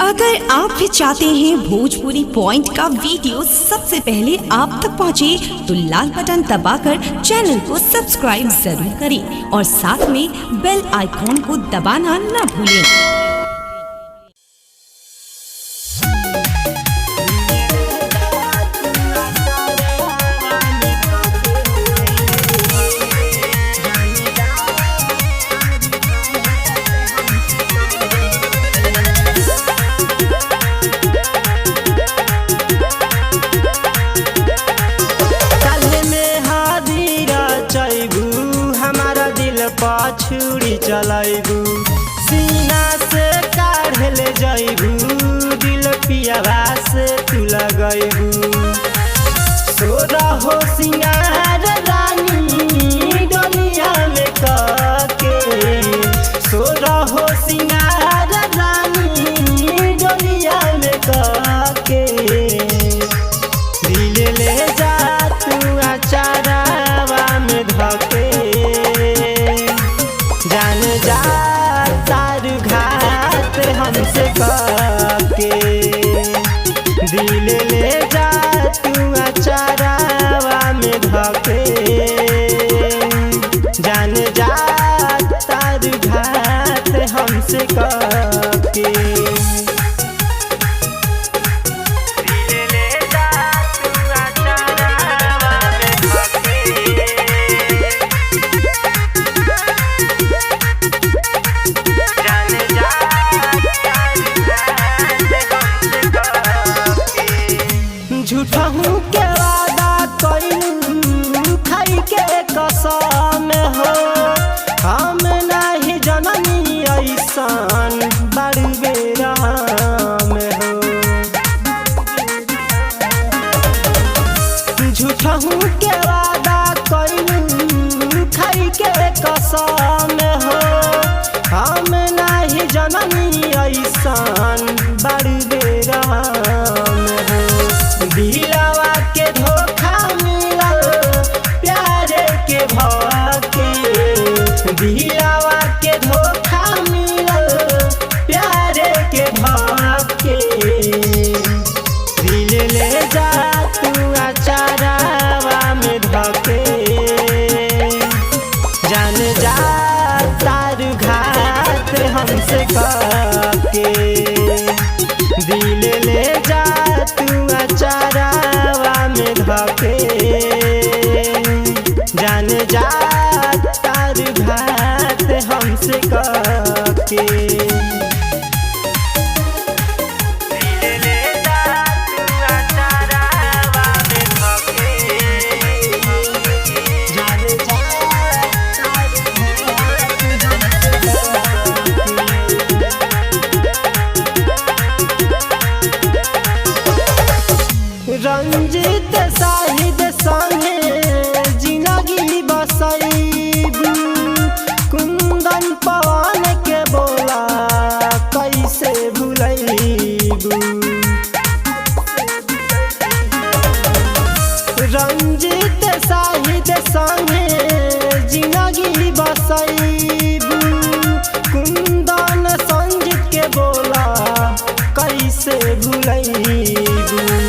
अगर आप भी चाहते हैं भोजपुरी पॉइंट का वीडियो सबसे पहले आप तक पहुंचे, तो लाल बटन दबाकर चैनल को सब्सक्राइब जरूर करें और साथ में बेल आइकॉन को दबाना न भूलें। छुरी चलाइबू सीना से काढ़ ले जाइबू, दिल पियावा से तू लगइबू। सोरा हो सिंगार रानी डोलिया में काके, सोरा हो सिंगार रानी डोलिया में काके। दिल ले जा तू अचारावा में धके, जान जा तारू घाट हमसे काके। दिल ले जा तू अचारावा में धके, जान जा तारू घाट हमसे काके। झूठहू के वादा कइलू खाई के कसम हो, हम नहीं जननी ऐसन बड़ बेराम हो। झूठहू के वादा कइलू खाई के कसम हो, हम नहीं जननी ऐसन बड़ बेराम हो। दिलवा के धोखा मिलल प्यारे के भाके, दिलवा के धोखा मिलल प्यारे के भाके। दिल ले जा तू अचारावा में धके, जान जा तारू घाट हमसे काके। दिल ले जा तू अचारावा में धके, जान जा तारू घाट हमसे काके। रंजित साहिद संगे जिंदगी बसैबू, कुंदन पवन के बोला कैसे भूलैबू। रंजित साहिद संगे जिंदगी बसैबू, कुंदन संजीत के बोला कैसे भूलैबू।